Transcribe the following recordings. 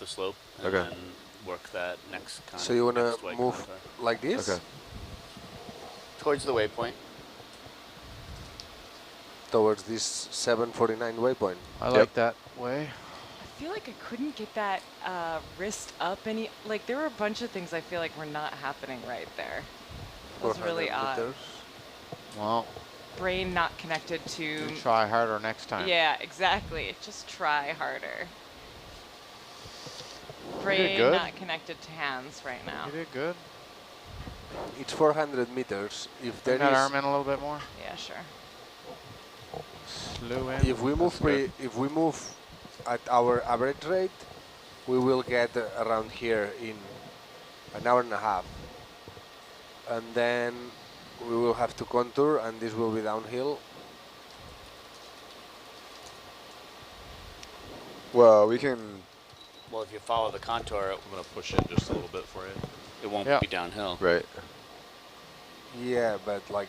slope and Okay. then work that next contour. So you want to move like this? Okay. Towards the waypoint. Towards this 749 waypoint. I like that way. I feel like I couldn't get that wrist up any. Like there were a bunch of things I feel like were not happening right there. It was really 400 odd. meters. Well, Brain not connected to. you try harder next time. Yeah, exactly. Just try harder. Brain good. not connected to hands right now. You did good. It's 400 meters. If there Bring that is, arm in a little bit more. Yeah, sure. Slew in. if we move if we move at our average rate, we will get around here in an hour and a half, and then we will have to contour, and this will be downhill. Well, we can. Well, if you follow the contour, I'm going to push in just a little bit for you. it won't Yeah. be downhill. Right. Yeah, but like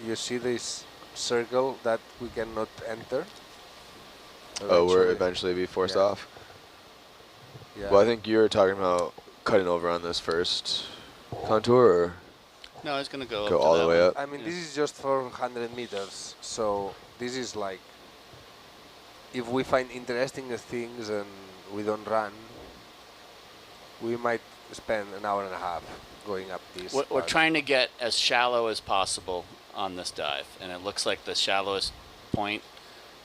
you see this circle that we cannot enter. Oh, we're eventually be forced off. Yeah. Well, I think you were talking about cutting over on this first contour, or No, it's going to go go up to all that the way one. up. I mean, Yeah. this is just 400 meters, so this is like, if we find interesting things and we don't run, we might spend an hour and a half going up this. We're part. trying to get as shallow as possible on this dive, and it looks like the shallowest point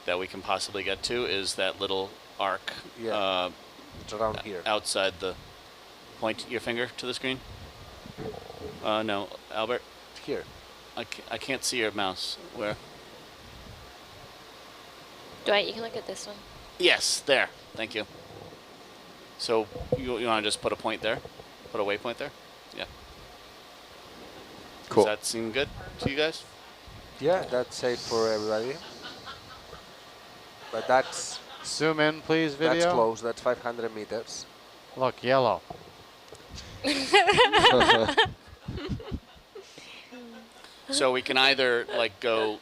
that we can possibly get to is that little arc Yeah. It's around here. outside the. Point your finger to the screen. No, Albert. Here. I can't see your mouse. Where? Dwight, you can look at this one. Yes, there. Thank you. So you want to just put a point there? Put a waypoint there? Yeah. Cool. Does that seem good to you guys? Yeah, that's safe for everybody. But that's Zoom in, please, video. that's close. That's 500 meters. Look, yellow. So we can either like go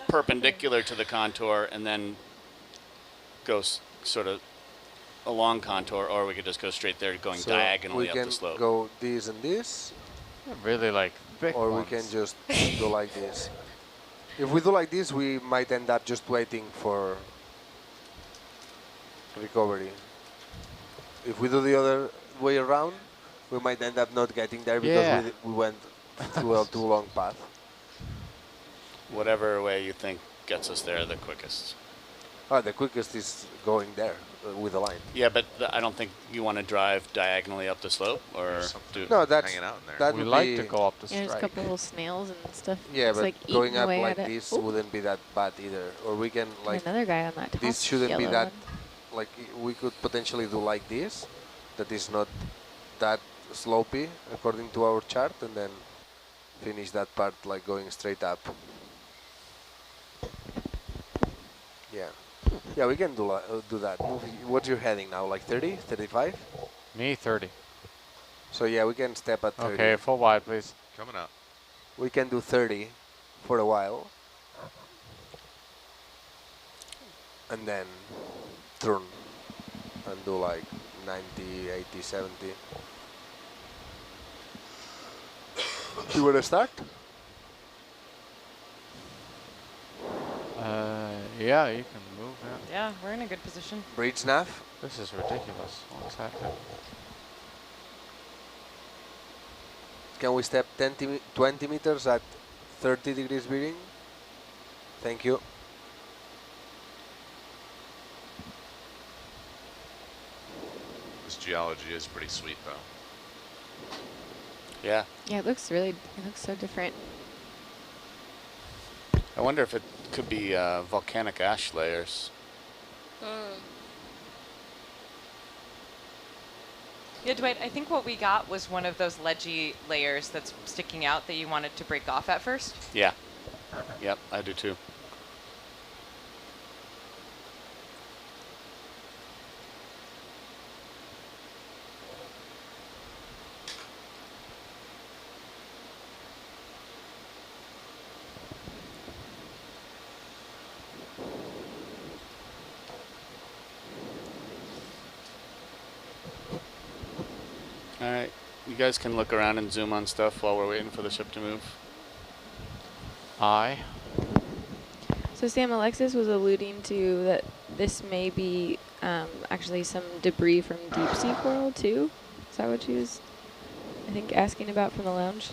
perpendicular to the contour and then go sort of along contour, or we could just go straight there going So diagonally we up can the slope. go this and this, Really like big or ones. we can just do like this. If we do like this, we might end up just waiting for recovery. If we do the other way around, we might end up not getting there because Yeah. we went through a too long path. Whatever way you think gets us there the quickest. Oh, the quickest is going there with the line. Yeah, but I don't think you want to drive diagonally up the slope, or do. No, that's hanging out in there. that We would like be to go up the Yeah, there's a strike. couple little snails and stuff. yeah, It's but like going eating up away like at it. this Ooh, wouldn't be that bad either. Or we can and like another guy on that top this shouldn't be yellow that one. like we could potentially do like this, that is not that slopey according to our chart, and then finish that part like going straight up. Yeah, yeah, we can do that. What's your heading now? Like 30, 35? Me, 30. So yeah, we can step at 30. Okay, full wide, please. Coming up. We can do 30 for a while, and then turn and do like 90, 80, 70. You want to start? Yeah, you can move that. Yeah, we're in a good position. Bridge nav. This is ridiculous. What's happening? Can we step 20 meters at 30 degrees bearing? Thank you. This geology is pretty sweet, though. Yeah. Yeah, it looks so different. I wonder if it could be volcanic ash layers. Yeah, Dwight, I think what we got was one of those ledgy layers that's sticking out that you wanted to break off at first. Yeah. Yep, I do too. All right. You guys can look around and zoom on stuff while we're waiting for the ship to move. Aye. So Sam, Alexis was alluding to that this may be actually some debris from deep sea coral too. Is that what she was, I think, asking about from the lounge?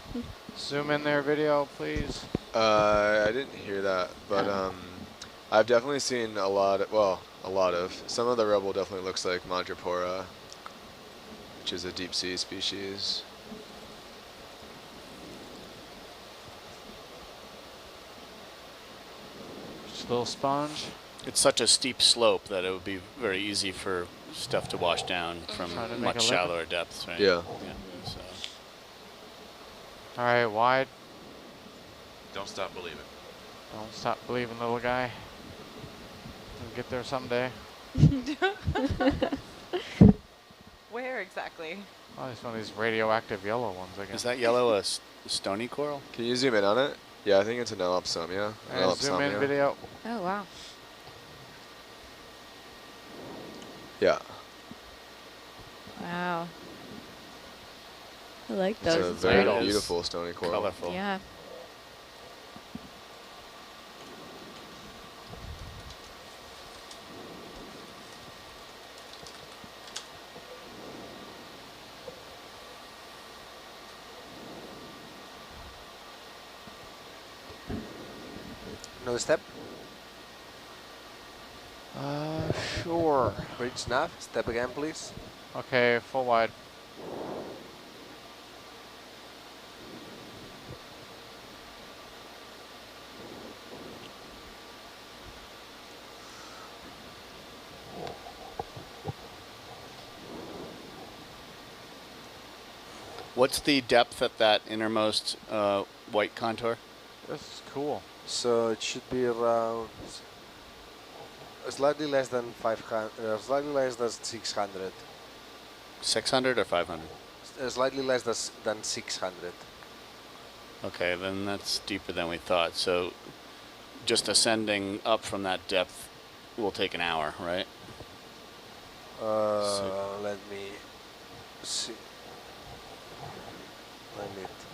Zoom in there, video, please. I didn't hear that, but I've definitely seen a lot of, some of the rubble definitely looks like Madrepora, which is a deep sea species. Just a little sponge. It's such a steep slope that it would be very easy for stuff to wash down from Try to make much a lip. shallower depths, right? Yeah. So. All right, wide. Don't stop believing. Don't stop believing, little guy. We'll get there someday. Where exactly? Oh, it's one of these radioactive yellow ones again. Is that yellow a stony coral? Can you zoom in on it? Yeah, I think it's an Elapsomia. And zoom in, video. Oh, wow. Yeah. Wow. I like It's those. a It's very pretty. beautiful stony coral. Colorful. Yeah. Another step. Sure. Bridge nav. Step again, please. Okay, full wide. What's the depth at that innermost white contour? This is cool. So it should be around slightly less than 500, slightly less than 600. 600 or 500? Slightly less than 600. Okay, then that's deeper than we thought. So just ascending up from that depth will take an hour, right? Let me see.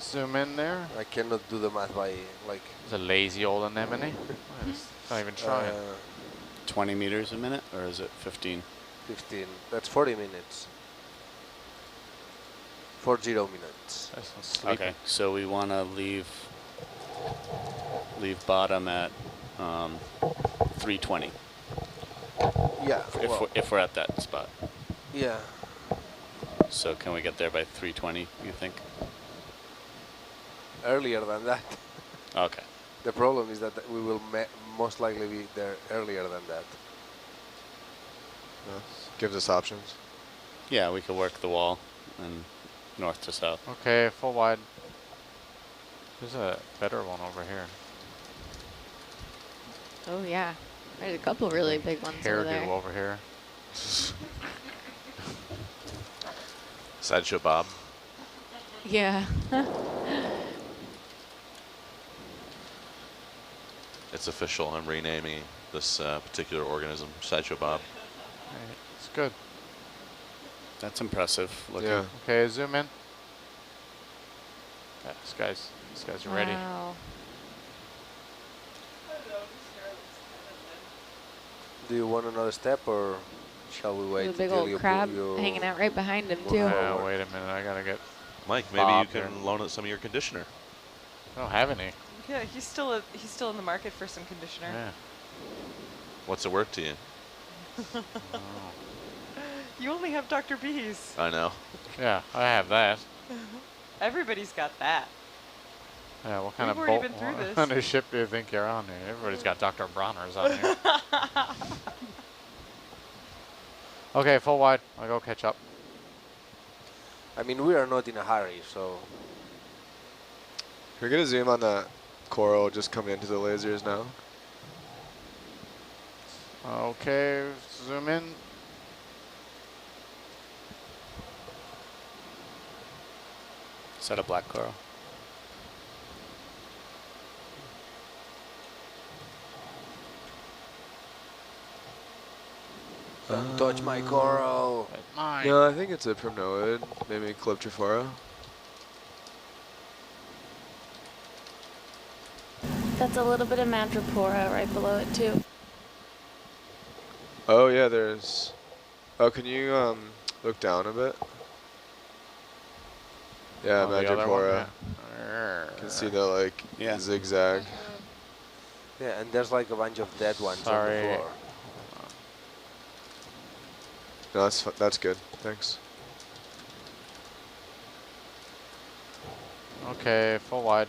Zoom in there. I cannot do the math by like. It's a lazy old anemone. It's not even trying. 20 meters a minute, or is it 15? 15. That's 40 minutes. 40 minutes. Nice and sleepy. Okay, so we want to leave bottom at 320 Yeah. Well, if we're at that spot. yeah. So can we get there by 320, you think? Earlier than that. Okay. The problem is that we will most likely be there earlier than that. Gives us options. Yeah, we could work the wall and north to south. Okay, full wide. There's a better one over here. Oh, yeah. There's a couple really big ones over Hairdo there. over here. Sideshow Bob. Yeah. It's official. I'm renaming this particular organism Sideshow Bob. Right, it's good. That's impressive looking. Yeah. Okay, zoom in. Yeah, these guys are ready. Wow. Do you want another step or shall we wait? There's a big till old you crab you hanging out right behind him, move too. forward? Wait a minute, I gotta get. Mike, maybe Bob you here. can loan us some of your conditioner. I don't have any. Yeah, he's still in the market for some conditioner. Yeah. What's it worth to you? Oh. You only have Dr. B's. I know. Yeah, I have that. Everybody's got that. Yeah, what kind We've of already boat? been through What this. kind of ship do you think you're on here? Everybody's got Dr. Bronner's on here. Okay, full wide. I'll go catch up. I mean, we are not in a hurry, so Can we get a zoom on the coral just coming into the lasers now? Okay, zoom in. Is that a black coral? Don't touch my coral. That's mine. No, I think it's a primnoid, maybe Calyptrophora. That's a little bit of Madrepora right below it too. Oh yeah, there's. Oh, can you look down a bit? Yeah, Oh, the other one, Madrepora. yeah. Can see the like Yeah. zigzag. Yeah, and there's like a bunch of dead ones on the Sorry. floor. No, that's good. Thanks. Okay, full wide.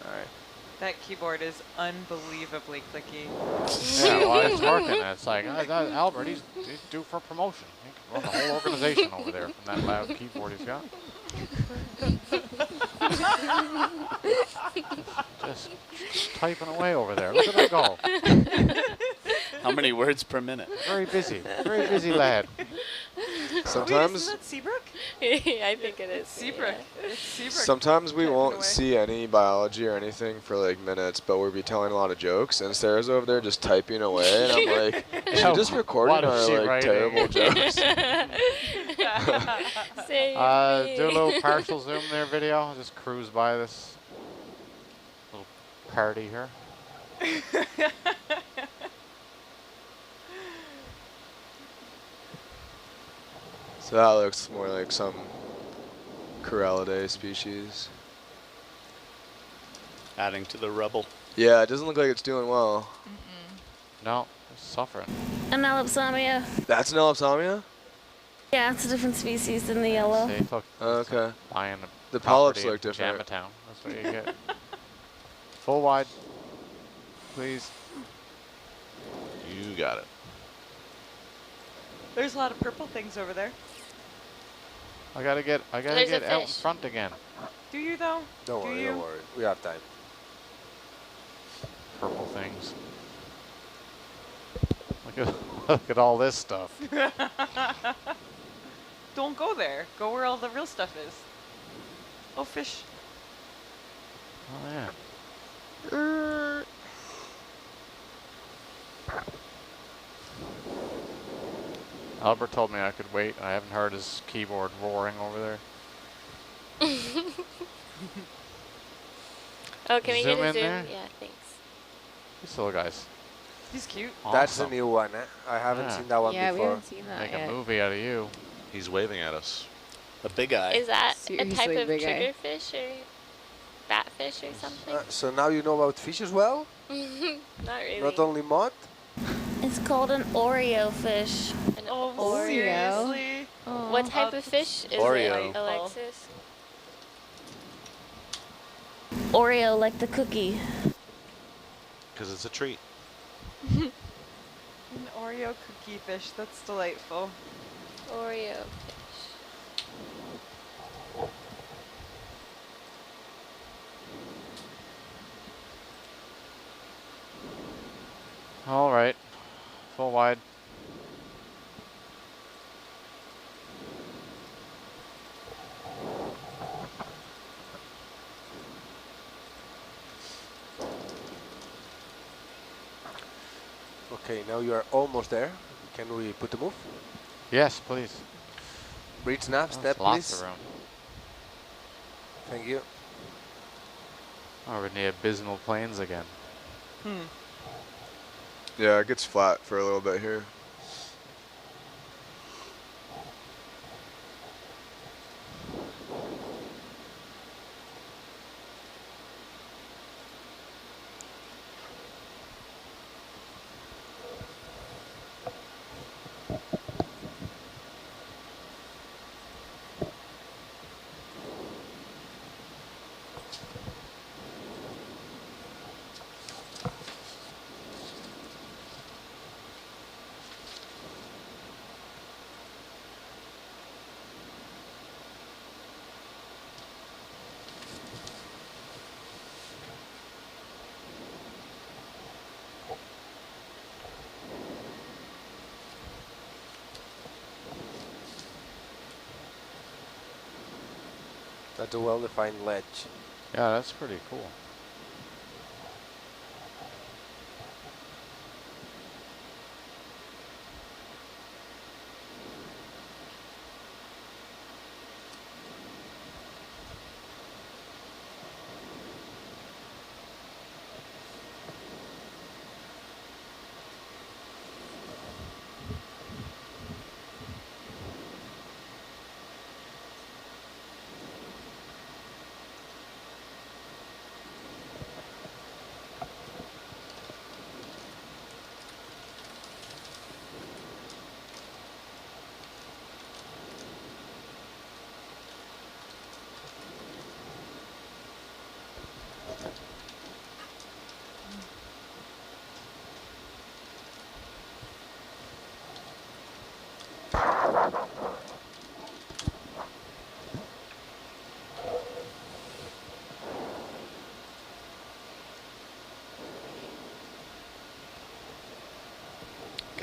All right. That keyboard is unbelievably clicky. Yeah, well, it's working. It's like, Albert, he's due for promotion. He can run the whole organization over there from that loud keyboard he's got. Just typing away over there. Look at him go. How many words per minute? Very busy lad. Sometimes, Wait, isn't that Seabrook? I think it is. It's Seabrook. It's Seabrook. sometimes we typing won't away. see any biology or anything for like minutes, but we'll be telling a lot of jokes, and Sarah's over there just typing away, and I'm like, is she just recording What is our she like writing? terrible jokes? Save Do a me. little partial zoom there video. Just cruise by this little party here. So that looks more like some Corallidae species. Adding to the rubble. Yeah, it doesn't look like it's doing well. No, it's suffering. An Elipsamia. That's an Elipsamia? Yeah, it's a different species than the yellow. See, look, Okay. buying The polyps property in look different. Jamatown. That's what you get. Full wide, please. You got it. There's a lot of purple things over there. I gotta get There's a out in fish. front again. Do you though? Don't Do worry, you? don't worry. We have time. Purple things. Look at all this stuff. Don't go there. Go where all the real stuff is. Oh, fish. Oh yeah. Albert told me I could wait. I haven't heard his keyboard roaring over there. Oh, can we get Zoom a in zoom? there? Yeah, thanks. These little guys. He's cute. That's a Awesome. new one. Eh? I haven't Yeah. seen that one Yeah, we before. haven't seen that Make yet. a movie out of you. He's waving at us. The big eye. Is that a type Seriously, of big eye. triggerfish or batfish or something? So now you know about fish as well? Not really. Not only mud? It's called an Oreo fish. An Oh, Oreo. seriously? What type of fish is Oreo. it, Alexis? Oreo, like the cookie. Because it's a treat. An Oreo cookie fish. That's delightful. Oreo fish. All right. Full wide. Okay, now you are almost there. Can we put the move? Yes, please. Breach nav, That's step lots please. of room. Thank you. Oh, we're in the abysmal plains again. Yeah, it gets flat for a little bit here. That's a well-defined ledge. Yeah, that's pretty cool.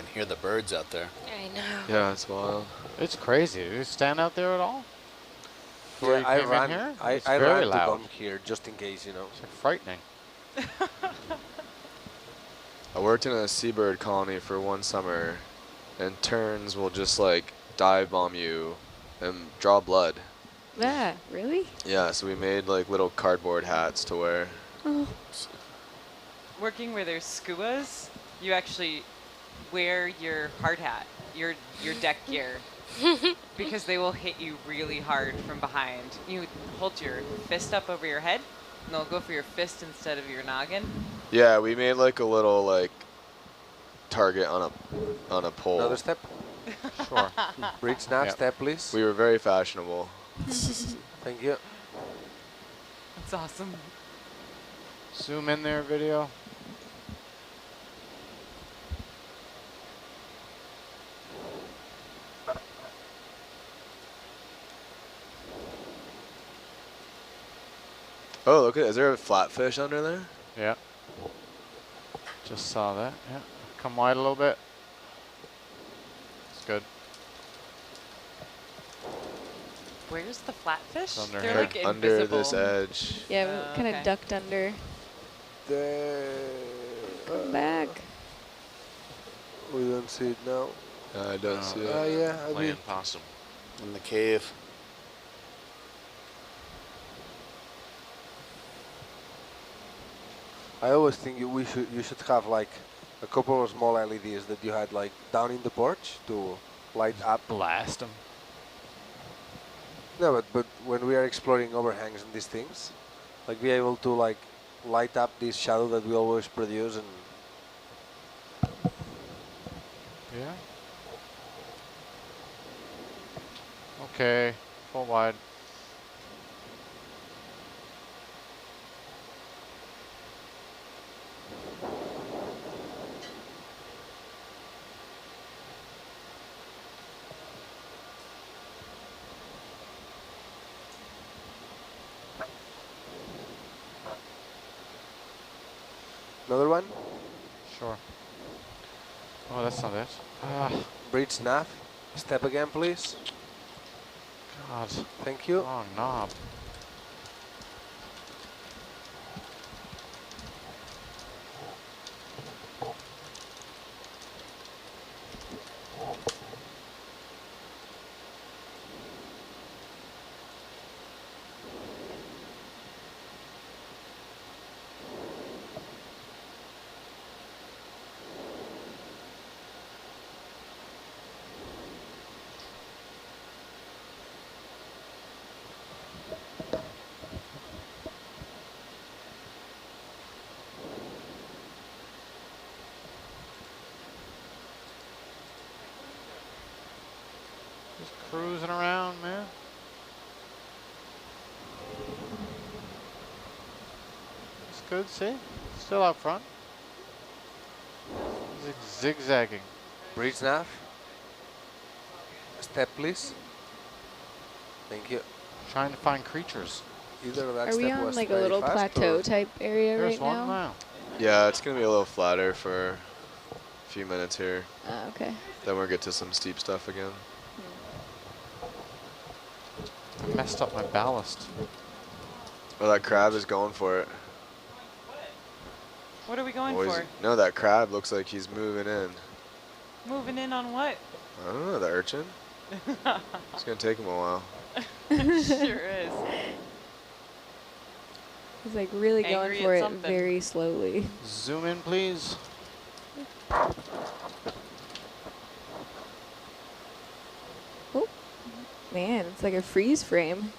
can hear the birds out there. I know. Yeah, it's wild. It's crazy. Did you stand out there at all? Before Yeah, you I came ran. in here? I It's ran very to loud. come here just in case, you know. It's like frightening. I worked in a seabird colony for one summer, and terns will just like dive bomb you and draw blood. Yeah, really? Yeah, so we made like little cardboard hats to wear. Oh, Working where there's skuas, you actually wear your hard hat, your deck gear, because they will hit you really hard from behind. You hold your fist up over your head, and they'll go for your fist instead of your noggin. Yeah, we made like a little like target on a pole. Another step. Sure. Bridge snap Yep. step, please. We were very fashionable. Thank you. That's awesome. Zoom in there, video. Oh, look at, is there a flatfish under there? Yeah. Just saw that. Yeah. Come wide a little bit. It's good. Where's the flatfish? Under They're here. like Under invisible. this edge. yeah, we kind of okay. ducked under. Come back. We don't see it now. I don't see it. Yeah, I mean, Playing possum. In the cave. I always think you should have like a couple of small LEDs that you had like down in the porch to light up. Blast them. No, but when we are exploring overhangs and these things, like be able to like light up this shadow that we always produce and Yeah. Okay. Full wide. another one. Sure. Oh, that's not it. Ah, Bridge snap. Step again, please. God. Thank you. Wrong knob. Just cruising around, man. It's good, see? Still out front. Zigzagging. Bridge snap. Step, please. Thank you. Trying to find creatures. Either of that Are step we on was like a very little fast plateau or- type area There's right one now? now. Yeah, it's gonna be a little flatter for a few minutes here. Okay. Then we'll get to some steep stuff again. I messed up my ballast. Oh, that crab is going for it. What are we going Oh, for? no, that crab looks like he's moving in. Moving in on what? I don't know, the urchin. It's gonna take him a while. Sure is. He's like really Angry going at for it something. very slowly. Zoom in, please. Oh, man, it's like a freeze frame.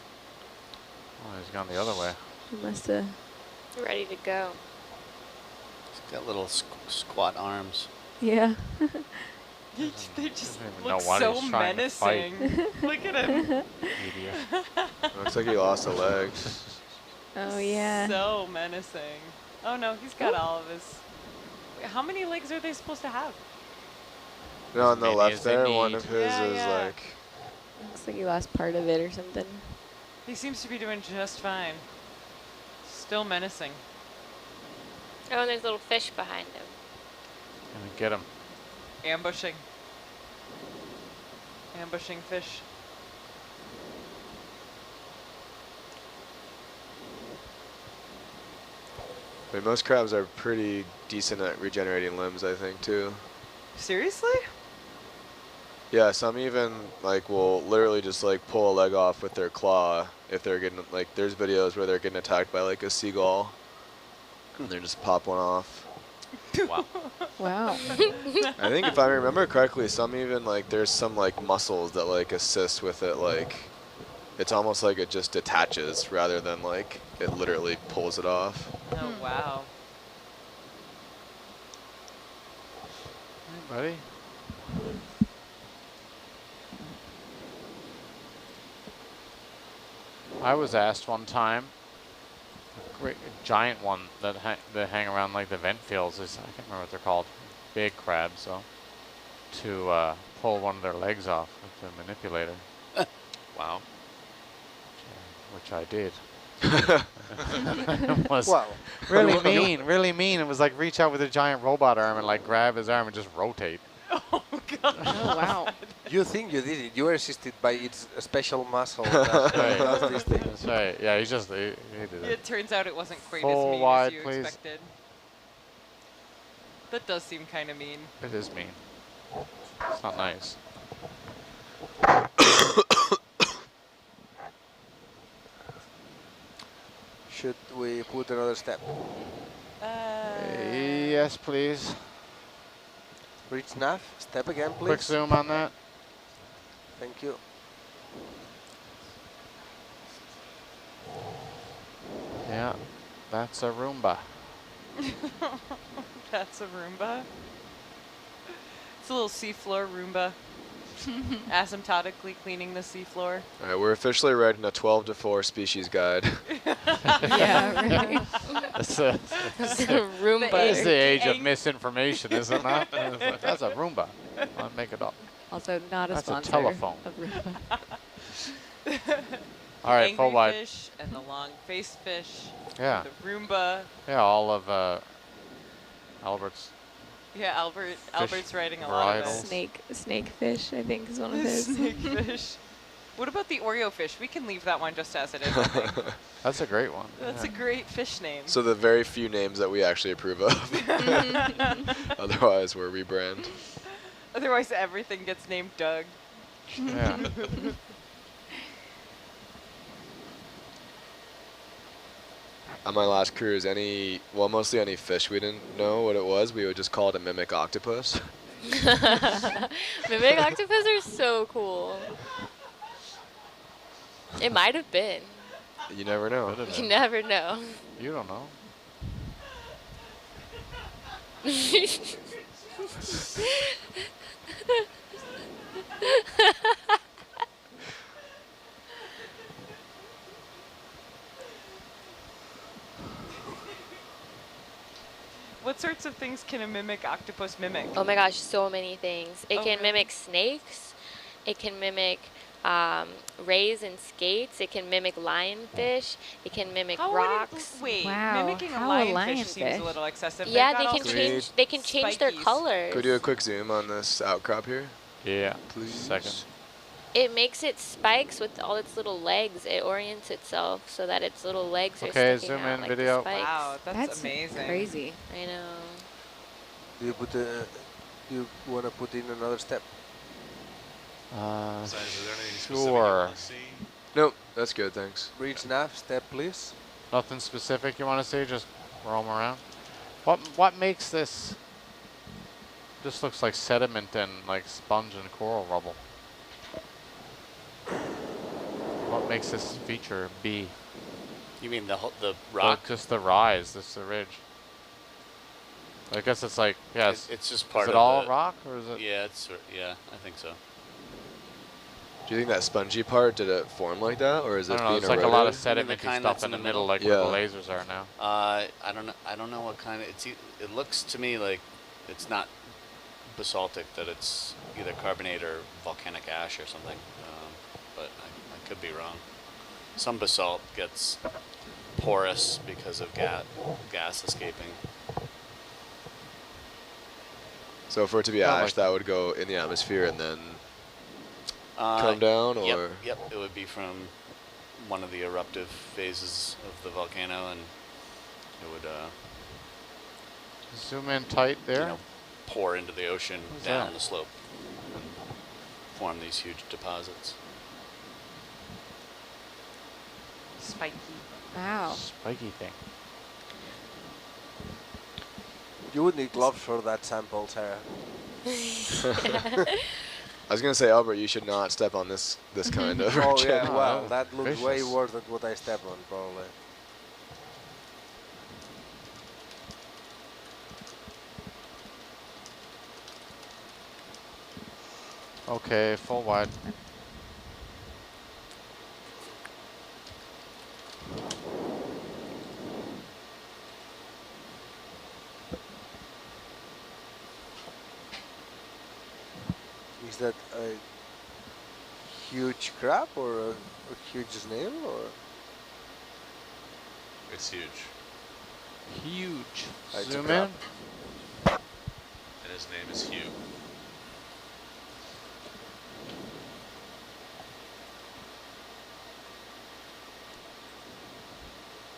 Oh, he's gone the other way. He must have. Ready to go. He's got little squat arms. Yeah. They just Doesn't even look know what so he's trying to fight. menacing. Look at him. Idiot. Looks like he lost a leg. Oh yeah. So menacing. Oh no, he's got all of his. Wait, how many legs are they supposed to have? No, on the many left as they there, one need. of his Yeah, is yeah. like, Looks like he lost part of it or something. He seems to be doing just fine. Still menacing. Oh, and there's little fish behind him. Gonna get him. Ambushing. Ambushing fish. I mean, most crabs are pretty decent at regenerating limbs, I think, too. Seriously? Yeah, some even like will literally just like pull a leg off with their claw if they're getting like there's videos where they're getting attacked by like a seagull and they just pop one off. Wow. Wow. I think if I remember correctly, some even like there's some like muscles that like assist with it, like it's almost like it just detaches rather than like it literally pulls it off. Oh, wow. Hey, buddy. I was asked one time, a great a giant one that hang around like the vent fields is, I can't remember what they're called, big crabs, so to pull one of their legs off with the manipulator. Wow. Which I did. It was Well, really mean, really mean. It was like reach out with a giant robot arm and like grab his arm and just rotate. Oh, God. Oh, wow. you think you did it. You were assisted by its special muscle. Right. Does this thing. That's right. Yeah, he did it. It turns out it wasn't quite Full as mean wide, as you please. expected. That does seem kind of mean. It is mean. It's not nice. Should we put another step? Yes, please. Reach nav. Step again, please. Quick zoom on that. Thank you. Yeah, that's a Roomba. That's a Roomba. It's a little seafloor Roomba. Asymptotically cleaning the seafloor. All right, we're officially writing a 12 to 4 species guide. Yeah, right. That's a Roomba. It's the age of ang- misinformation, is it not? That's a Roomba. I'll make it up. Also not a That's a sponsor. telephone. Of Roomba. All right, full Angry wide. fish and the long-faced fish. Yeah, The Roomba. yeah, all of Albert's. Yeah, Albert's writing a lot of varietals. it. Snakefish, I think, is one of his. Snakefish. What about the Oreo fish? We can leave that one just as it is. I think. That's a great one. That's a yeah. great fish name. So the very few names that we actually approve of. Otherwise, we're rebrand. Otherwise, everything gets named Doug. Yeah. On my last cruise, mostly any fish we didn't know what it was, we would just call it a mimic octopus. Mimic octopus are so cool. It might have been. You never know. You never know. You don't know. What sorts of things can a mimic octopus mimic? Oh my gosh, so many things. It Oh, can really? mimic snakes. It can mimic rays and skates. It can mimic lionfish. It can mimic How would it- rocks. Wait, Wow, mimicking a how a lionfish seems lionfish? a little excessive. Yeah, They've they got can all sorts change. of They can change their spikies. colors. Could we do a quick zoom on this outcrop here? Yeah. Please. Second. It makes its spikes with all its little legs. It orients itself so that its little legs are Okay, sticking zoom out in, like video. the spikes. Wow, that's amazing. Crazy. I know. Do you put do you want to put in another step? Besides, is there anything specific you Sure. want to see? Nope, that's good, thanks. Reach nav. Step, please. Nothing specific you want to see? Just roam around. What makes this? This looks like sediment and like sponge and coral rubble. What makes this feature be? You mean the Or rock? just the rise, just the ridge. I guess it's like, yes. It's just part Is of it all the, rock or is it? Yeah, yeah, I think so. Do you think that spongy part, did it form like that, or is I it don't know. being It's like a lot of eroded? You mean the sedimenty kind stuff that's in in the the middle, middle? like Yeah. where the lasers are now. I don't know. I don't know what kind of. It looks to me like it's not basaltic. That it's either carbonate or volcanic ash or something. But I could be wrong. Some basalt gets porous because of gas escaping. So So for it to be Not ash, like- that would go in the atmosphere and then Uh, come down, Yep, or yep. It would be from one of the eruptive phases of the volcano, and it would, Zoom in tight there. you know, pour into the ocean What's down that? the slope and form these huge deposits. Spiky. Wow. Spiky thing. You would need gloves for that sample, Sarah. I was gonna say, Albert, you should not step on this kind of. Oh object. yeah, Oh, well, that that looks way vicious. worse than what I stepped on, probably. Okay, full wide. Is that a huge crab or a huge snail or? It's huge. Huge. It's a Zoom crab. in. And his name is Hugh.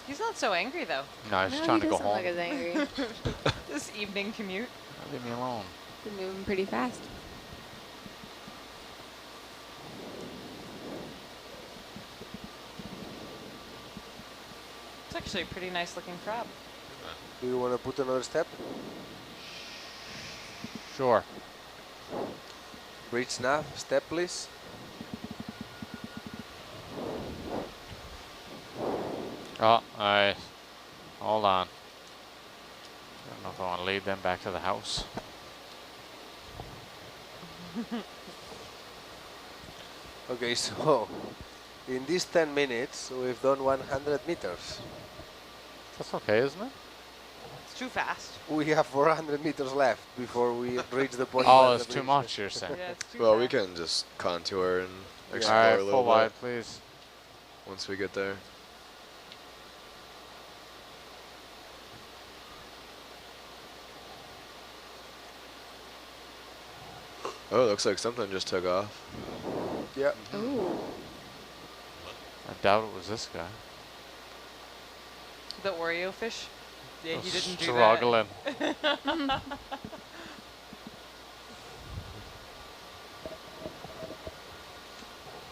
He's not so angry though. No, he's No, trying he to go doesn't home. look as angry. This evening commute. Leave me alone. Been moving pretty fast. It's actually a pretty nice looking crab. Do you want to put another step? Sure. Bridge nav, step please. Oh, alright. Hold on. I don't know if I want to lead them back to the house. Okay, so in these 10 minutes, we've done 100 meters. That's okay, isn't it? It's too fast. We have 400 meters left before we reach the point. Oh, where it's the too bridge much, is. you're saying. Yeah, it's too Well, we fast. can just contour and Yeah. explore a Alright, little full bit wide, please. once we get there. Oh, it looks like something just took off. Yeah. Ooh. I doubt it was this guy. The Oreo fish? Yeah, he didn't do that. Struggling.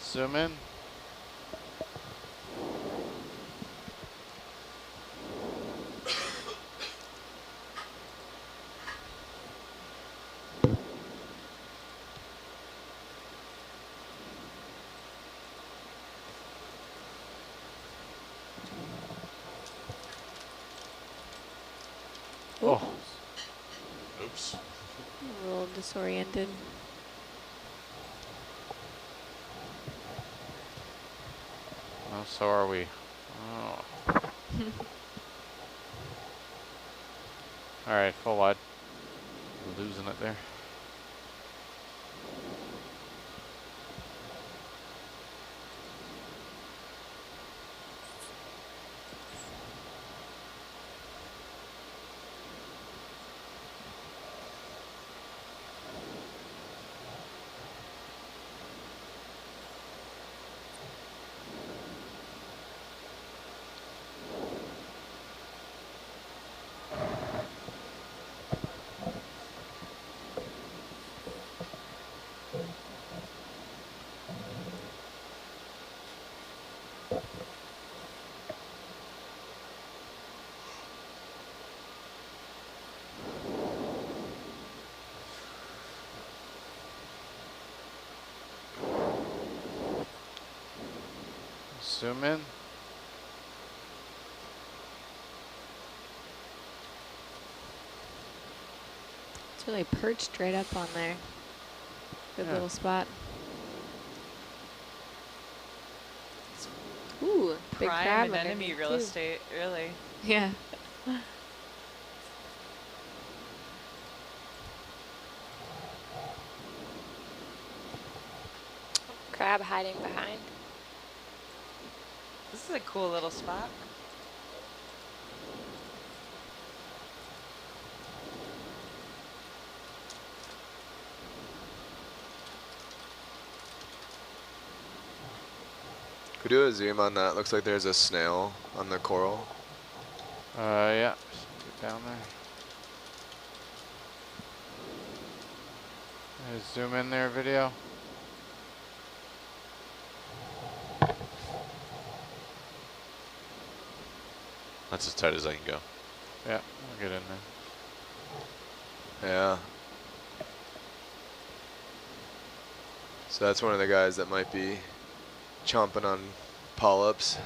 Zoom in. Oh, Oops. A little disoriented. well, so are we. Oh. Alright, full wide. Losing it there. Zoom in. It's really perched right up on there. Good Yeah. little spot. Ooh, big Prime crab and enemy underneath real too. estate, really. Yeah. Crab hiding behind. This is a cool little spot. we do a zoom on that, looks like there's a snail on the coral. Yeah. Just get down there. Zoom in there, video. That's as tight as I can go. Yeah, I'll get in there. Yeah. So that's one of the guys that might be chomping on polyps.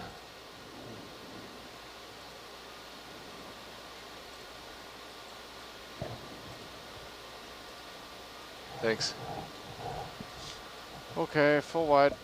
Thanks. Okay, full wide.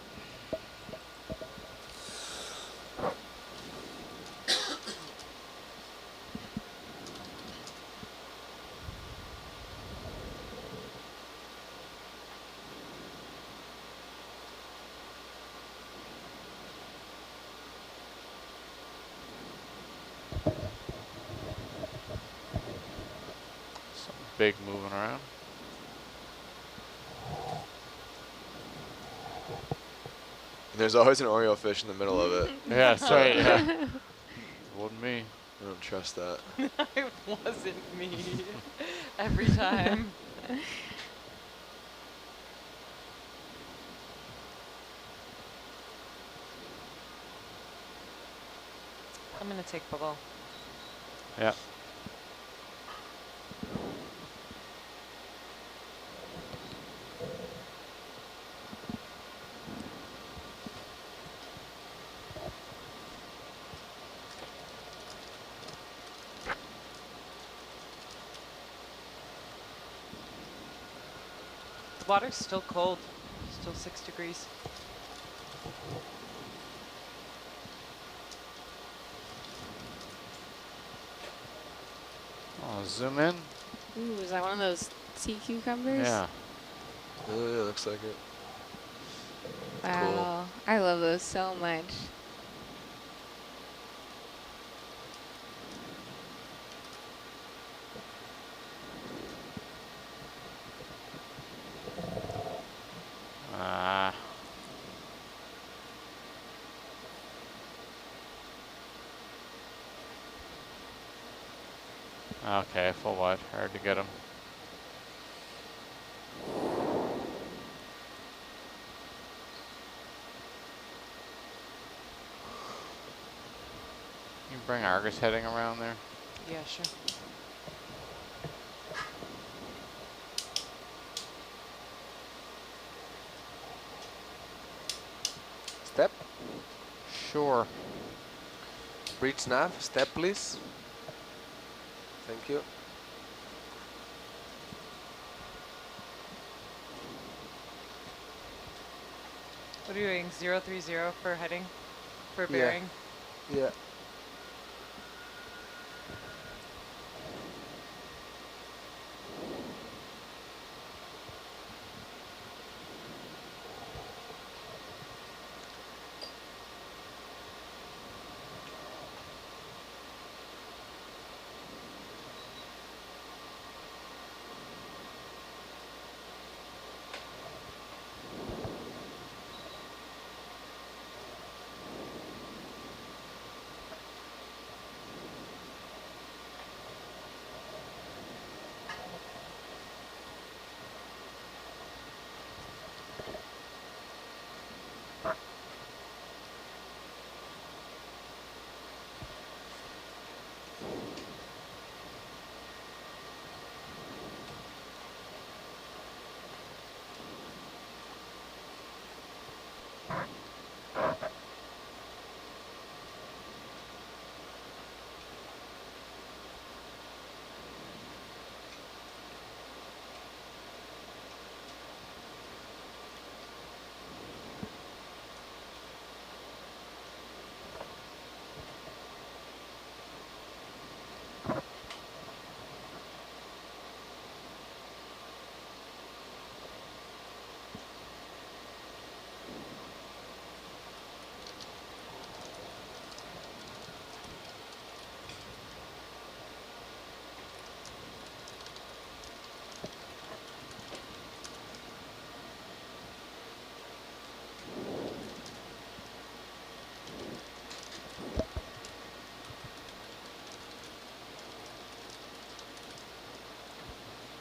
Something big moving around. There's always an Oreo fish in the middle of it. Yeah, that's right. Yeah. Wasn't me. I don't trust that. It wasn't me. Every time. I'm gonna take below. Yeah. The water's still cold. Still 6 degrees. Oh, zoom in. Ooh, is that one of those sea cucumbers? Yeah. Yeah, looks like it. Wow. I love those so much. Ah. Okay, full wide. Hard to get them. You bring Argus heading around there. Yeah, sure. Step. Sure. Bridge nav. Step, please. Thank you. What are you doing? 030 for heading? For Yeah. bearing? Yeah.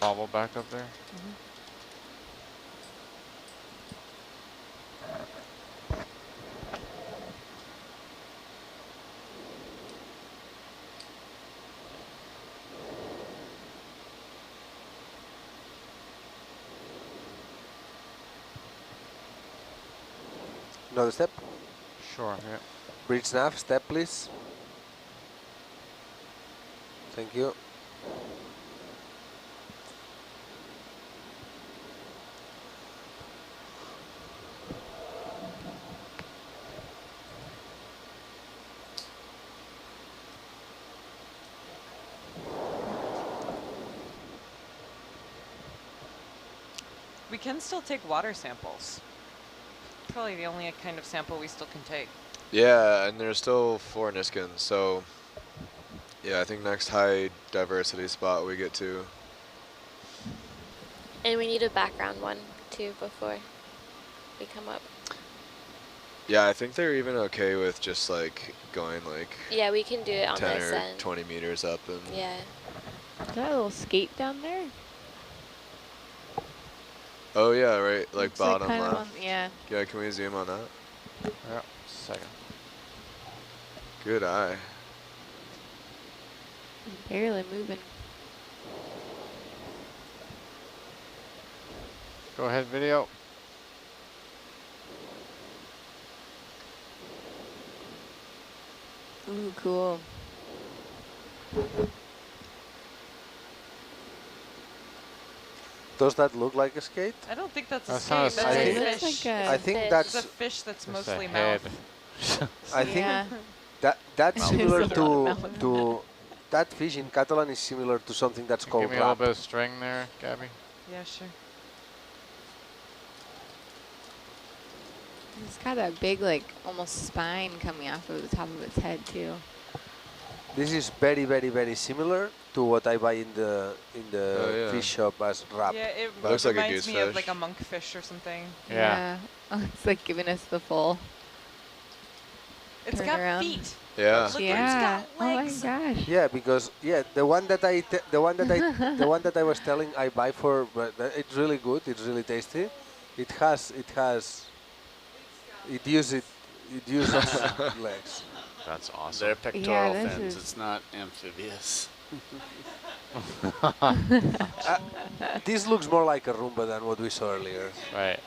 bobble back up there. Another step. Sure, yeah. Bridge nav, step please. Thank you. We can still take water samples. Probably the only kind of sample we still can take. Yeah, and there's still 4 Niskins, so yeah, I think next high diversity spot we get to. And we need a background one too before we come up. Yeah, I think they're even okay with just like going like Yeah, we can do it on 10 this or end. 20 meters up and Yeah. Is that a little skate down there? oh yeah, right, like Looks like bottom kind of left. on- yeah. Yeah, can we zoom on that? Yeah, second. Good eye. Barely moving. Go ahead, video. Ooh, cool. Does that look like a skate? I don't think that's a That's not a skate. That's skate. a Looks fish. like a I think fish. that's It's a fish that's Just a mostly head. mouth. I think Yeah. that's Mouth. similar It's to that fish in Catalan is similar to something that's Give called me a little rap. bit of string there, Gabby. Yeah, sure. It's got that big, like, almost spine coming off of the top of its head, too. This is very, very, very similar to what I buy in the Oh, yeah. fish shop as wrap. Yeah, it Looks like a reminds me of goosefish. like a monkfish or something. Yeah. Oh, it's like giving us the full. It's Turn got around. feet. Yeah. Look, Yeah. it's got Oh my legs. gosh. Yeah, because the one that I was telling I buy for, but it's really good. It's really tasty. It uses legs. That's awesome. They're pectoral this fins. is- It's not amphibious. This looks more like a Roomba than what we saw earlier. Right.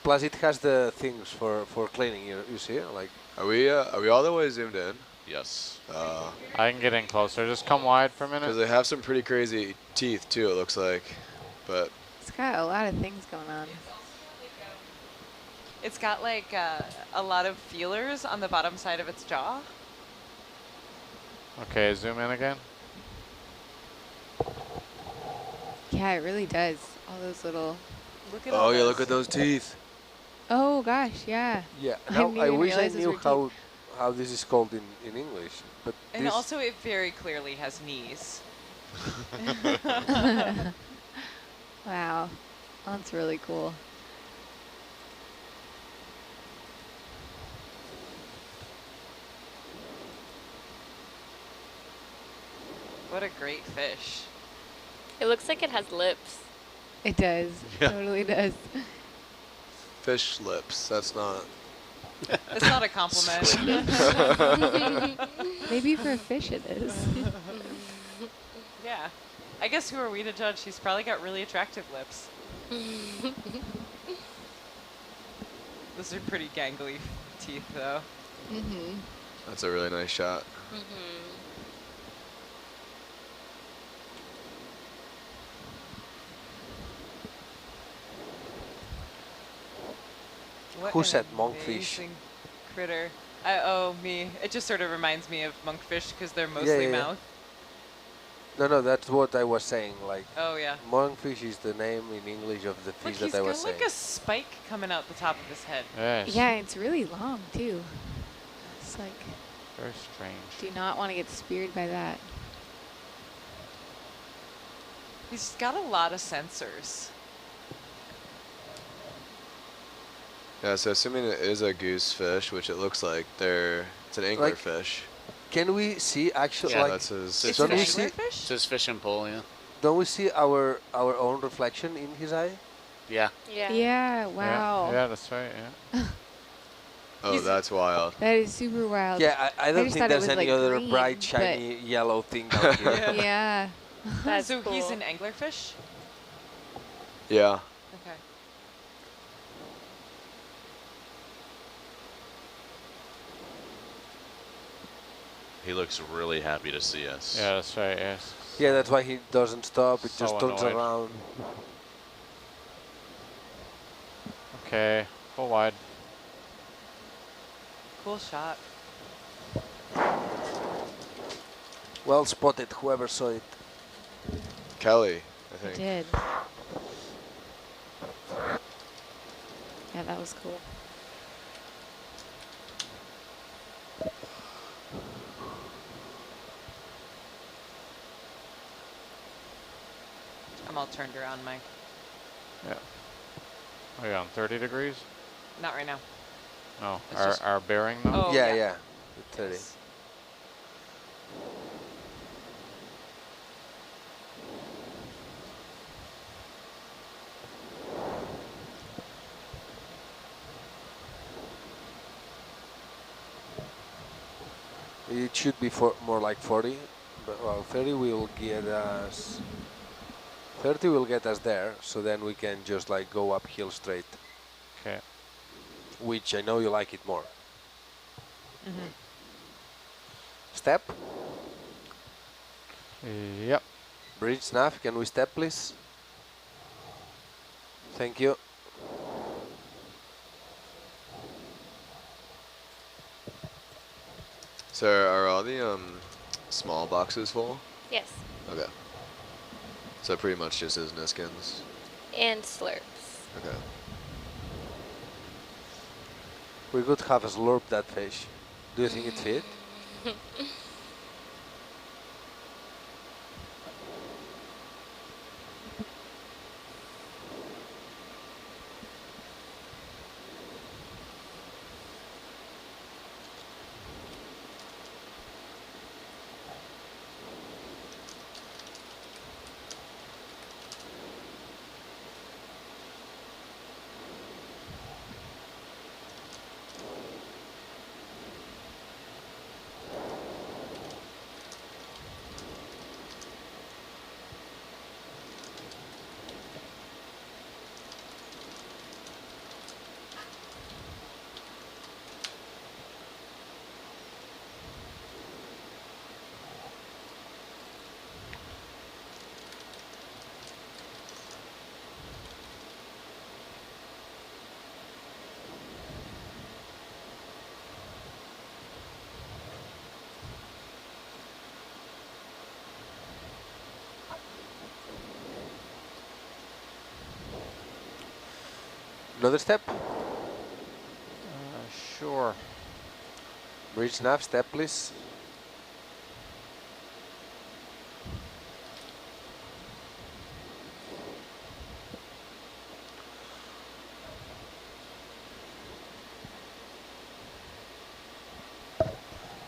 Plus, it has the things for cleaning. You see, like Are we all the way zoomed in? Yes. I can get in closer. Just come wide for a Because minute. they have some pretty crazy teeth too, it looks like. But It's got a lot of things going on. It's got like a lot of feelers on the bottom side of its jaw. Okay, zoom in again. Yeah, it really does. All those little... Look at all oh yeah, those. look at those teeth. Oh, gosh, yeah. yeah. I Now didn't I even wish I realize those knew were how this is called in English, but And this also it very clearly has knees. Wow. That's really cool. What a great fish. It looks like it has lips. It does. Yeah. Totally does. Fish lips. That's not. It's not a compliment. Maybe for a fish it is. Yeah. I guess who are we to judge? He's probably got really attractive lips. Those are pretty gangly teeth, though. Mm-hmm. That's a really nice shot. What Who an said monkfish? amazing critter. Oh, me. It just sort of reminds me of monkfish because they're mostly yeah. mouth. No, that's what I was saying. Like Oh, yeah. monkfish is the name in English of the Look, fish he's that I got was saying. like a spike coming out the top of his head. Yes. Yeah, it's really long, too. It's like, Very strange. do not want to get speared by that. He's got a lot of sensors. Yeah, so assuming it is a goosefish, which it looks like, it's an Like- anglerfish. Can we see actually Yeah, like That's his. It's So an we anglerfish? see- It's his fishing pole, yeah. don't we see our own reflection in his eye? Yeah. Yeah. Yeah, wow. Yeah, that's right. Yeah. Oh, that's wild. That is super wild. Yeah, I don't just think thought it there's was, any like, other green, bright, but- shiny yellow thing down here. Yeah. Yeah. That's So cool. he's an anglerfish? Yeah. Okay. He looks really happy to see us. Yeah, that's right. Yes. Yeah, that's why he doesn't stop. It So just turns annoyed. around. Okay. Full wide. Cool shot. Well spotted, whoever saw it. Kelly, I I think. did. Yeah, that was cool. I'm all turned around, Mike. Yeah. Are you on 30 degrees? Not right now. No. It's Our, just- our bearing though? Oh, yeah, yeah. yeah. 30. Yes. It should be more like 40, but well, 30 will get us. 30 will get us there, so then we can just like go uphill straight, Okay. which I know you like it more. Mm-hmm. Step, Yep. bridge nav, can we step please? Thank you. So are all the small boxes full? Yes. Okay. So pretty much just his Niskins. And slurps. Okay. We could have a slurp that fish. Do you think it fit? Another step. Sure. Bridge nav, step please.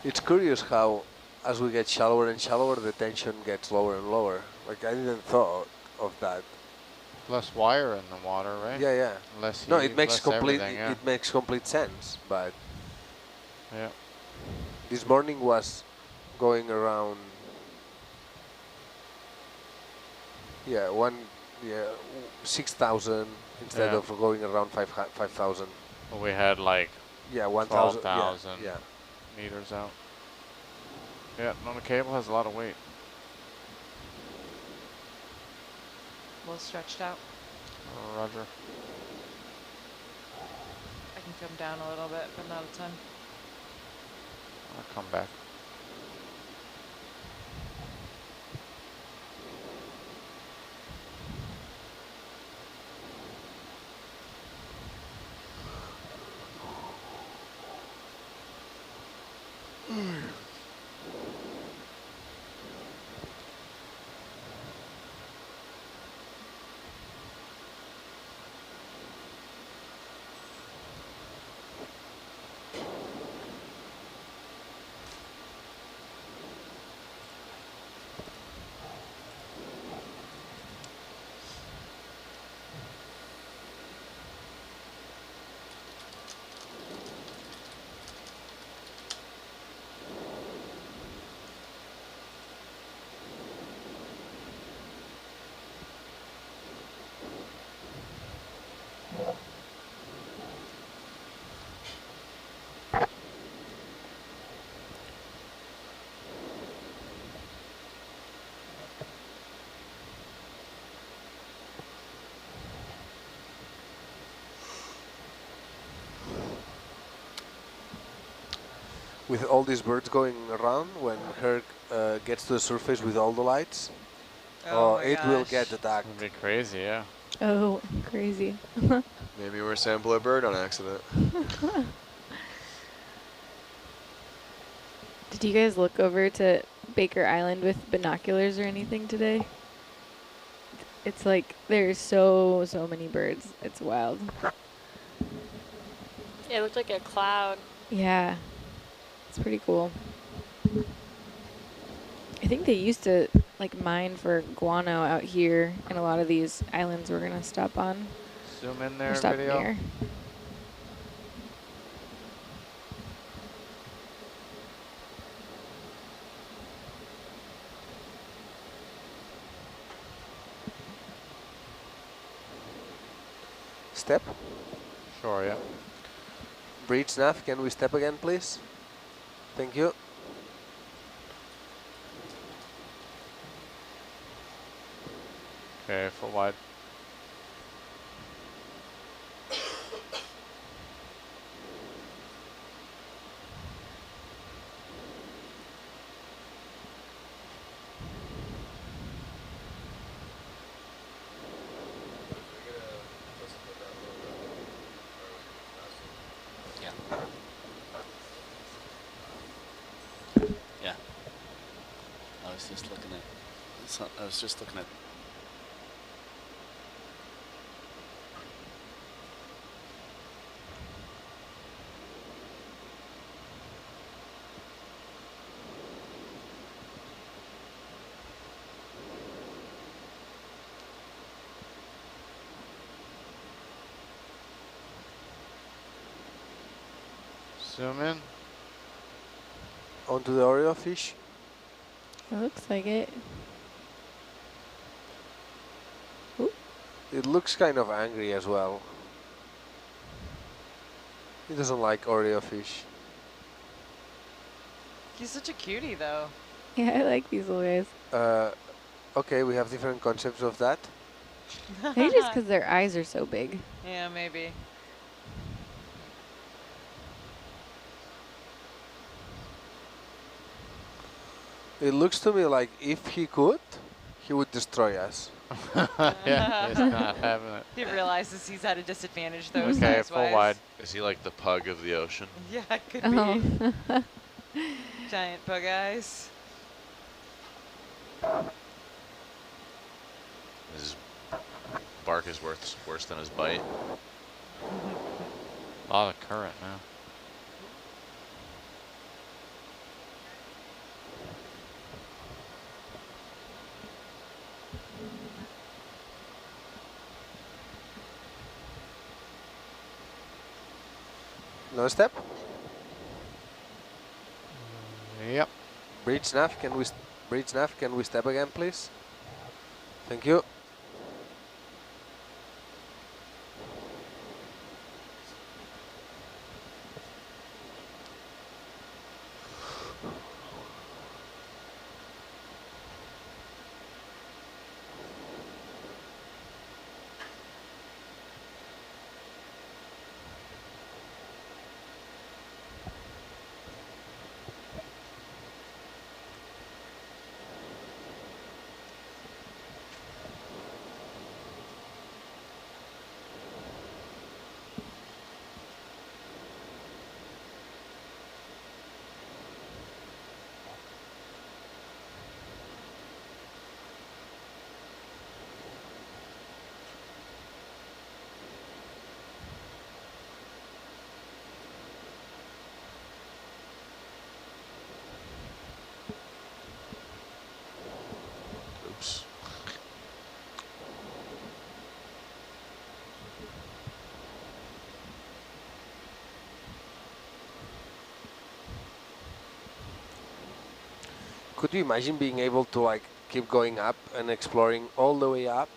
It's curious how, as we get shallower and shallower, the tension gets lower and lower. Like I didn't thought of that. Less wire in the water, right? Yeah, yeah. Less No, heat, it makes less complete. everything, yeah. It makes complete sense. But Yeah. this morning was going around. Yeah, 6,000 instead Yeah. of going around 5,000. Well, we had like Yeah, 1,000. 12,000 Yeah. meters out. Yeah, no, the cable has a lot of weight. Well stretched out. Roger. I can come down a little bit, but not a ton. I'll come back. With all these birds going around, when Herc gets to the surface with all the lights, Oh my it will gosh. get attacked. It'd be crazy, yeah. Oh, crazy. Maybe we're sampling a bird on accident. Did you guys look over to Baker Island with binoculars or anything today? It's like there's so many birds. It's wild. It looked like a cloud. Yeah, it's pretty cool. I think they used to like mine for guano out here, and a lot of these islands we're gonna stop on. Zoom in Or there, stop video. near. Step. Sure, yeah. Breach nav, can we step again, please? Thank you. Okay, full wide. Yeah. Yeah. I was just looking at. I was just looking at. Zoom in. Onto the Oreo fish. It looks like it. It looks kind of angry as well. He doesn't like Oreo fish. He's such a cutie, though. Yeah, I like these little guys. Okay, we have different concepts of that. Maybe just because their eyes are so big. Yeah, maybe. It looks to me like if he could, he would destroy us. Yeah, he's not having it. He realizes he's at a disadvantage, though, Okay, size-wise. full wide. Is he like the pug of the ocean? Yeah, it could Oh. be. Giant bug eyes. His bark is worse than his bite. A lot of current now. No step. Yep. Breach nav, can we breach nav? Can we step again, please? Thank you. Oops. Could you imagine being able to like keep going up and exploring all the way up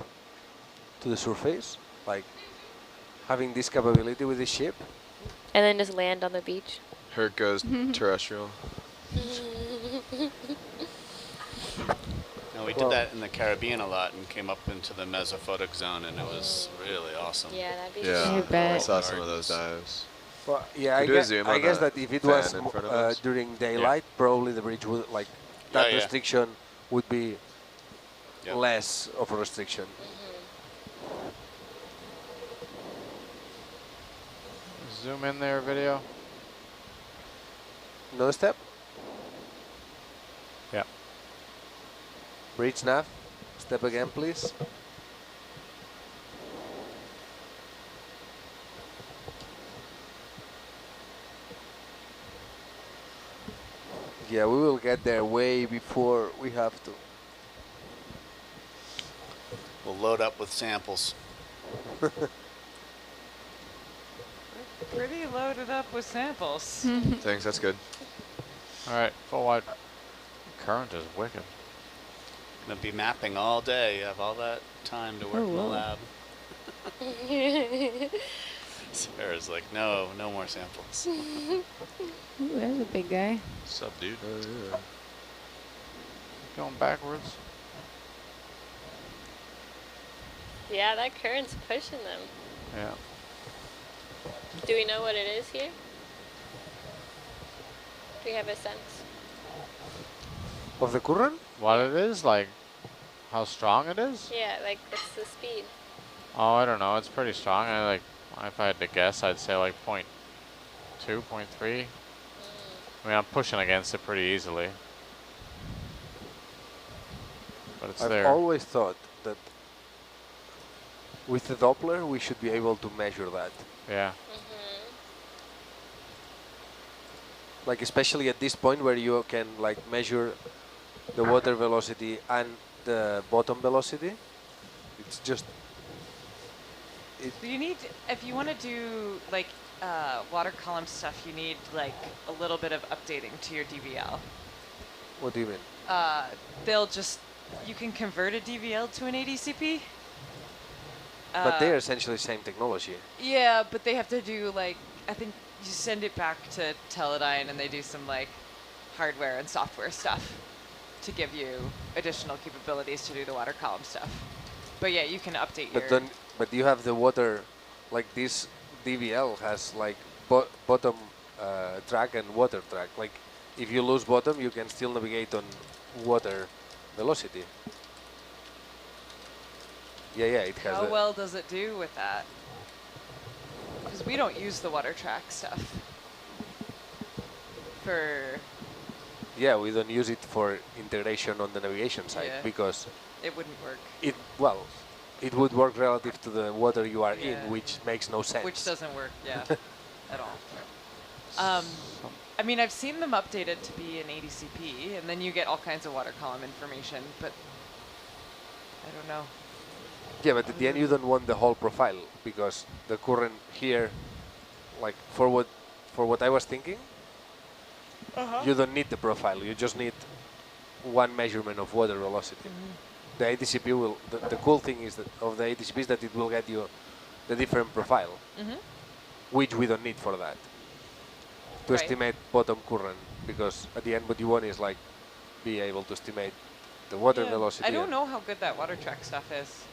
to the surface? Like having this capability with the ship. And then just land on the beach. Herc goes terrestrial. No, we did that in the Caribbean a lot and came up into the mesophotic zone, and it was really awesome. Yeah, that'd be Yeah, I bet. I saw some of those dives. Well, yeah, Could I do a guess, zoom I on guess that that if it fan was in front of us. during daylight, probably the bridge would that Yeah, yeah. restriction would be Yep. less of a restriction. Zoom in there, video. Another step. Yeah. Bridge nav. Step again, please. Yeah, we will get there way before we have to. We'll load up with samples. Pretty loaded up with samples. Thanks, that's good. All right, full wide. Current is wicked. Gonna be mapping all day. You have all that time to work in the whoa. lab. Sarah's like, no more samples. Ooh, there's a big guy. What's up, dude? Going backwards. Yeah, that current's pushing them. Yeah. Do we know what it is here? Do we have a sense? Of the current? What it is, like, how strong it is? Yeah, like what's the speed? Oh, I don't know. It's pretty strong. If I had to guess, I'd say like 0.2, 0.3. I mean, I'm pushing against it pretty easily. But it's I've there. always thought that with the Doppler, we should be able to measure that. Yeah. Like especially at this point where you can like measure the water velocity and the bottom velocity. It's just You need, if you want to do like water column stuff, you need like a little bit of updating to your DVL. what do you mean? You can convert a DVL to an ADCP. But they're essentially same technology. Yeah, but they have to do like, I think you send it back to Teledyne and they do some like hardware and software stuff to give you additional capabilities to do the water column stuff. But yeah, you can update your... But you have the water, like this DVL has like bottom track and water track. Like if you lose bottom, you can still navigate on water velocity. Yeah, it has. How well does it do with that? Because we don't use the water track stuff for... Yeah, we don't use it for integration on the navigation side because it wouldn't work. It would work relative to the water you are Yeah. in, which makes no sense. Which doesn't work, yeah, at all. I mean, I've seen them updated to be an ADCP, and then you get all kinds of water column information, but I don't know. Yeah, but at the end you don't want the whole profile because the current here, like for what I was thinking, you don't need the profile. You just need one measurement of water velocity. The ADCP will. The cool thing is that of the ADCP is that it will get you the different profile, which we don't need for that to Right. estimate bottom current because at the end what you want is like be able to estimate the water Yeah, velocity. I don't know how good that water track stuff is.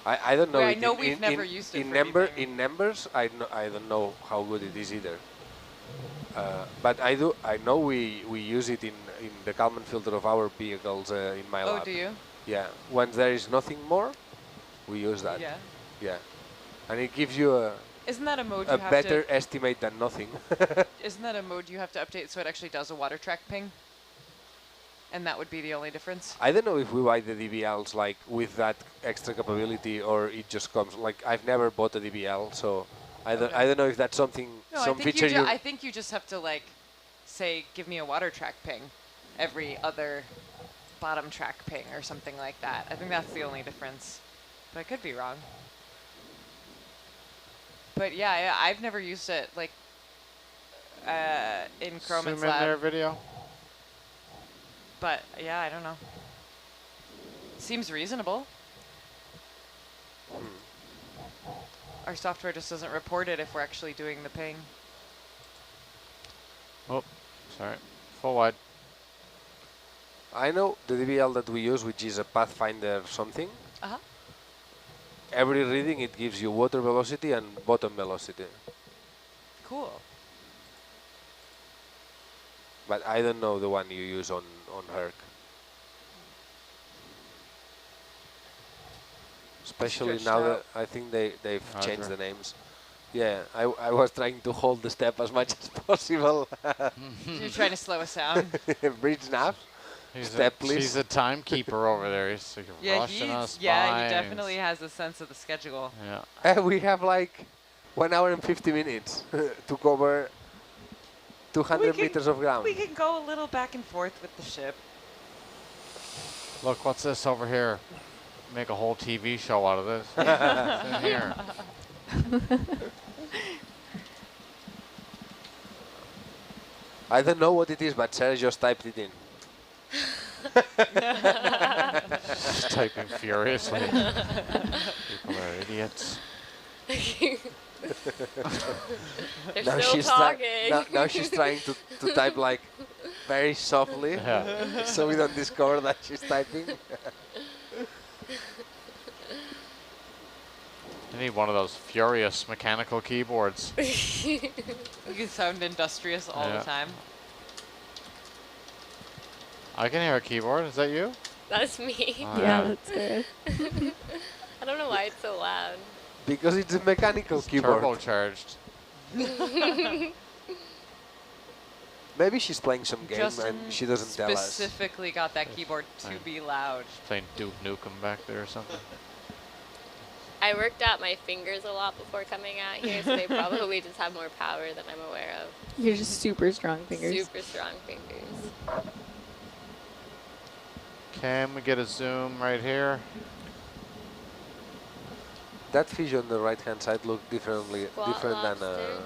I don't know. Well, I it know in- we've in- never in- used it in for number. anything. In numbers, I don't know how good it is either. But I do. I know we use it in the Kalman filter of our vehicles in my Oh, lab. do you? Yeah. Once there is nothing more, we use that. Yeah. Yeah. And it gives you Isn't that a mode a you have better to... estimate than nothing. Isn't that a mode you have to update so it actually does a water track ping? And that would be the only difference? I don't know if we buy the DVLs like with that extra capability or it just comes. Like I've never bought a DVL, so I don't know if that's something No, some feature you. I think you just have to like say, give me a water track ping every other bottom track ping or something like that. I think that's the only difference. But I could be wrong. But yeah, I've never used it like in Zoom Chroman's in there, lab. video. But yeah, I don't know. Seems reasonable. Our software just doesn't report it if we're actually doing the ping. Oh, sorry. Full wide. I know the DVL that we use, which is a Pathfinder something. Uh-huh. Every reading, it gives you water velocity and bottom velocity. Cool. But I don't know the one you use on Herc. Especially Stretched now out. that I think they've changed Roger. the names. Yeah, I was trying to hold the step as much as possible. You're trying to slow us down. Bridge nav. He's Step, please. He's a timekeeper over there. He's like Yeah, rushing us he by. definitely has a sense of the schedule. Yeah. We have like 1 hour and 50 minutes to cover 200 meters of ground. We can go a little back and forth with the ship. Look, what's this over here? Make a whole TV show out of this. What's in here? I don't know what it is, but Sarah just typed it in. She's typing furiously. People are idiots. There's Now no she's talking. now she's trying to type like very softly, Yeah. so we don't discover that she's typing. You need one of those furious mechanical keyboards. You sound industrious all Yeah. the time. I can hear a keyboard. Is that you? That's me. Oh, Yeah, that's good. I don't know why it's so loud. Because it's a mechanical It's keyboard. turbocharged. Maybe she's playing some game Justin and she doesn't tell us. specifically got that keyboard to Fine. be loud. Playing Duke Nukem back there or something. I worked out my fingers a lot before coming out here, so they probably just have more power than I'm aware of. You're just super strong fingers. Super strong fingers. Can we get a zoom right here? That fish on the right hand side looked different than lobster.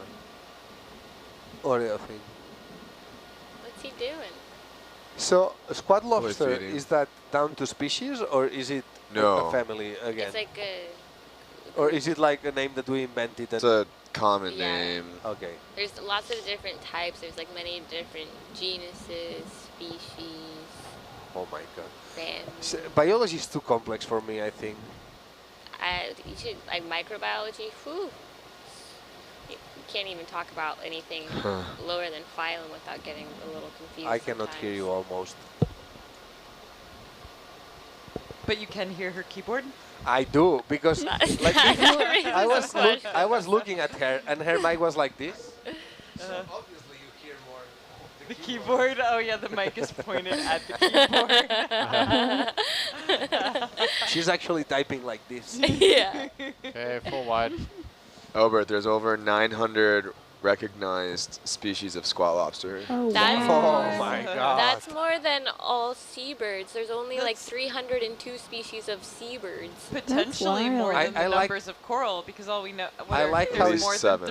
Oreo thing. What's he doing? So squat lobster, feeding. is that down to species or is it No. a family again? It's like a. Or is it like a name that we invented? It's And a common Yeah. name. okay. There's lots of different types. There's like many different genuses, species, Oh my god. families. Biology is too complex for me, I think. You should like microbiology. Whew. You can't even talk about anything lower than phylum without getting a little confused. I cannot hear you almost. But you can hear her keyboard? I do, because That- like that before, raises I a was question. I was looking at her and her mic was like this. So obviously you hear more The keyboard? Oh yeah, the mic is pointed at the keyboard. She's actually typing like this. Yeah. Okay, full wide. Albert, there's over 900 recognized species of squat lobster. Oh, That's Oh wow. my god. That's more than all seabirds. There's only like 302 species of seabirds. Potentially more wild. than I the like- numbers of coral, because all we know. I like there's how more it's than 7.